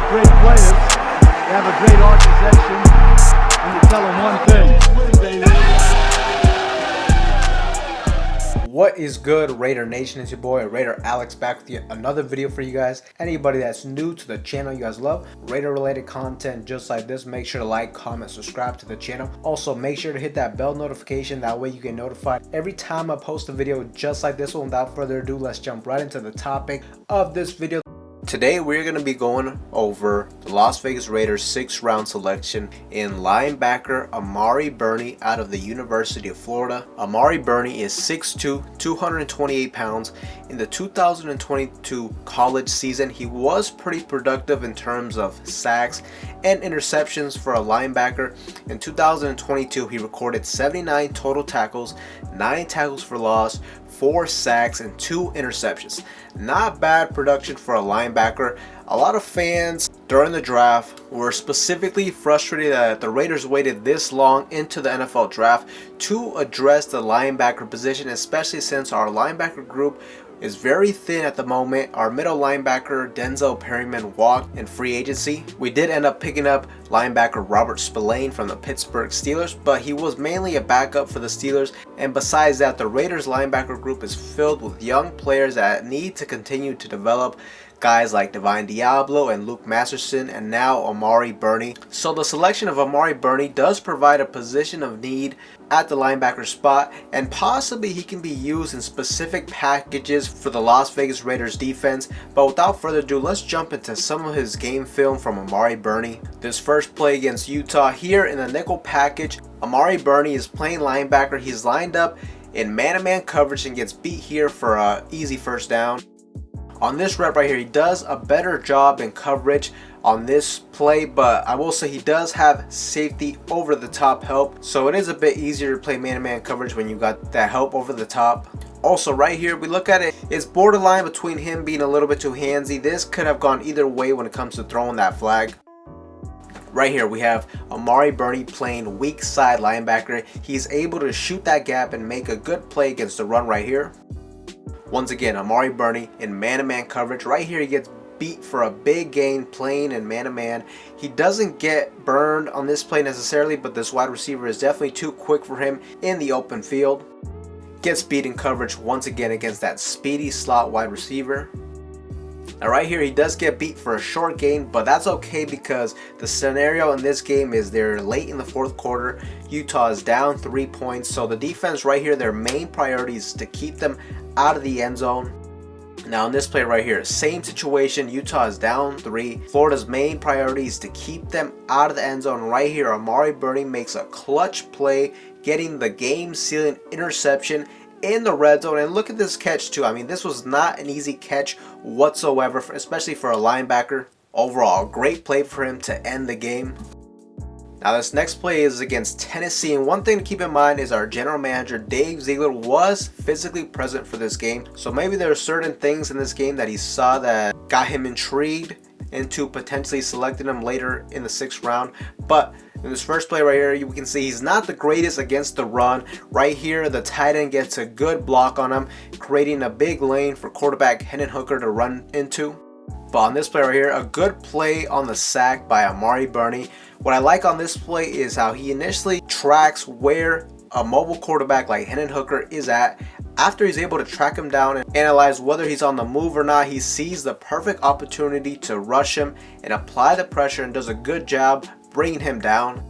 great players. They have a great organization. And you tell them one thing. What is good, Raider Nation? It's your boy Raider Alex back with yet another video for you guys. Anybody that's new to the channel, you guys love Raider related content just like this, make sure to like, comment, subscribe to the channel. Also make sure to hit that bell notification, that way you get notified every time I post a video just like this one. Without further ado, let's jump right into the topic of this video. Today we're going to be going over the Las Vegas Raiders 6th round selection in linebacker Amari Burney out of the University of Florida. Amari Burney is 6'2", 228 pounds. In the 2022 college season, he was pretty productive in terms of sacks and interceptions for a linebacker. In 2022, he recorded 79 total tackles, 9 tackles for loss, 4 sacks, and 2 interceptions. Not bad production for a linebacker. A lot of fans during the draft were specifically frustrated that the Raiders waited this long into the NFL draft to address the linebacker position, especially since our linebacker group is very thin at the moment. Our middle linebacker Denzel Perryman walked in free agency. We did end up picking up linebacker Robert Spillane from the Pittsburgh Steelers, but he was mainly a backup for the Steelers. And besides that, the Raiders linebacker group is filled with young players that need to continue to develop. Guys like Divine Diablo and Luke Masterson, and now Amari Burney. So the selection of Amari Burney does provide a position of need at the linebacker spot, and possibly he can be used in specific packages for the Las Vegas Raiders defense. But without further ado, let's jump into some of his game film from Amari Burney. This first play against Utah, here in the nickel package, Amari Burney is playing linebacker. He's lined up in man-to-man coverage and gets beat here for an easy first down. On this rep right here, he does a better job in coverage on this play, but I will say he does have safety over the top help, so it is a bit easier to play man-to-man coverage when you got that help over the top. Also right here, we look at it, it's borderline between him being a little bit too handsy. This could have gone either way when it comes to throwing that flag. Right here we have Amari Burney playing weak side linebacker. He's able to shoot that gap and make a good play against the run right here. Once again, Amari Burney in man-to-man coverage. Right here, he gets beat for a big gain playing in man-to-man. He doesn't get burned on this play necessarily, but this wide receiver is definitely too quick for him in the open field. Gets beat in coverage once again against that speedy slot wide receiver. Now right here, he does get beat for a short gain, but that's okay because the scenario in this game is they're late in the fourth quarter. Utah is down 3 points, so the defense right here, their main priority is to keep them out of the end zone. Now in this play right here, same situation. Utah is down 3. Florida's main priority is to keep them out of the end zone. Right here, Amari Burney makes a clutch play, getting the game-sealing interception in the red zone. And look at this catch too. I mean, this was not an easy catch whatsoever, especially for a linebacker. Overall, great play for him to end the game. Now this next play is against Tennessee, and one thing to keep in mind is our general manager Dave Ziegler was physically present for this game, so maybe there are certain things in this game that he saw that got him intrigued into potentially selecting him later in the 6th round. But in this first play right here, you can see he's not the greatest against the run. Right here, the tight end gets a good block on him, creating a big lane for quarterback Hendon Hooker to run into. But on this play right here, a good play on the sack by Amari Burney. What I like on this play is how he initially tracks where a mobile quarterback like Hendon Hooker is at. After he's able to track him down and analyze whether he's on the move or not, he sees the perfect opportunity to rush him and apply the pressure, and does a good job bringing him down.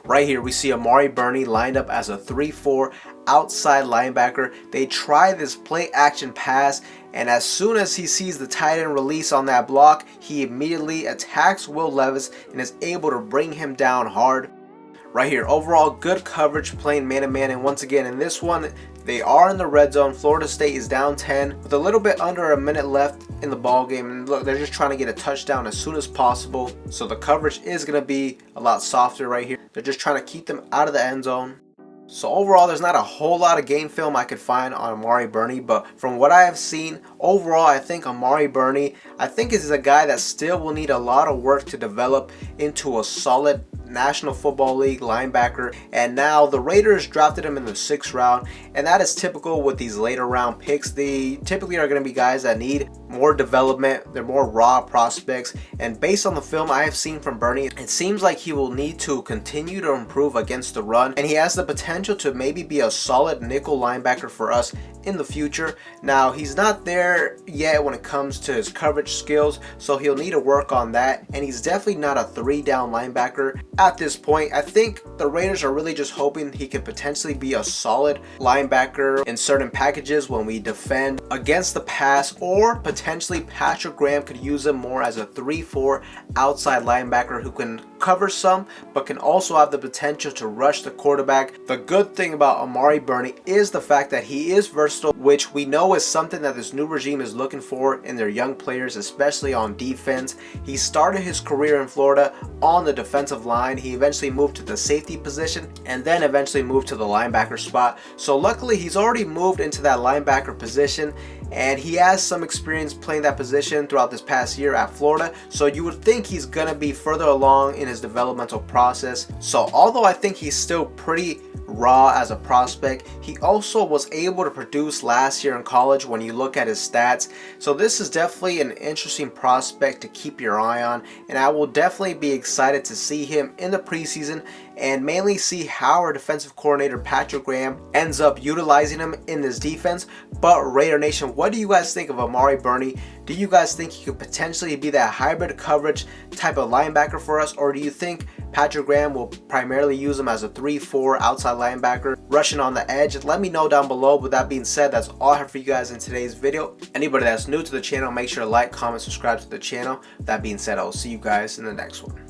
Right here, we see Amari Burney lined up as a 3-4 outside linebacker. They try this play action pass, and as soon as he sees the tight end release on that block, he immediately attacks Will Levis and is able to bring him down hard. Right here, overall good coverage playing man-to-man, and once again in this one, they are in the red zone. Florida State is down 10 with a little bit under a minute left in the ball game, and look, they're just trying to get a touchdown as soon as possible, so the coverage is going to be a lot softer right here. They're just trying to keep them out of the end zone. So overall, there's not a whole lot of game film I could find on Amari Burney, but from what I have seen, overall, I think Amari Burney, is a guy that still will need a lot of work to develop into a solid National Football League linebacker, and now the Raiders drafted him in the 6th round, and that is typical with these later round picks. They typically are going to be guys that need more development. They're more raw prospects, and based on the film I have seen from Burney, it seems like he will need to continue to improve against the run, and he has the potential to maybe be a solid nickel linebacker for us in the future. Now, he's not there yet when it comes to his coverage skills, so he'll need to work on that, and he's definitely not a 3-down linebacker at this point. I think the Raiders are really just hoping he could potentially be a solid linebacker in certain packages when we defend against the pass, or potentially Patrick Graham could use him more as a 3-4 outside linebacker who can cover some but can also have the potential to rush the quarterback. The good thing about Amari Burney is the fact that he is versatile, which we know is something that this new regime is looking for in their young players, especially on defense. He started his career in Florida on the defensive line. He eventually moved to the safety position and then eventually moved to the linebacker spot. So luckily he's already moved into that linebacker position, and he has some experience playing that position throughout this past year at Florida. So you would think he's gonna be further along in his developmental process. So although I think he's still pretty raw as a prospect, he also was able to produce last year in college when you look at his stats. So this is definitely an interesting prospect to keep your eye on, and I will definitely be excited to see him in the preseason and mainly see how our defensive coordinator Patrick Graham ends up utilizing him in this defense. But Raider Nation, what do you guys think of Amari Burney? Do you guys think he could potentially be that hybrid coverage type of linebacker for us, or do you think Patrick Graham will primarily use him as a 3-4 outside linebacker rushing on the edge? Let me know down below. With that being said, that's all I have for you guys in today's video. Anybody that's new to the channel, make sure to like, comment, subscribe to the channel. With that being said, I will see you guys in the next one.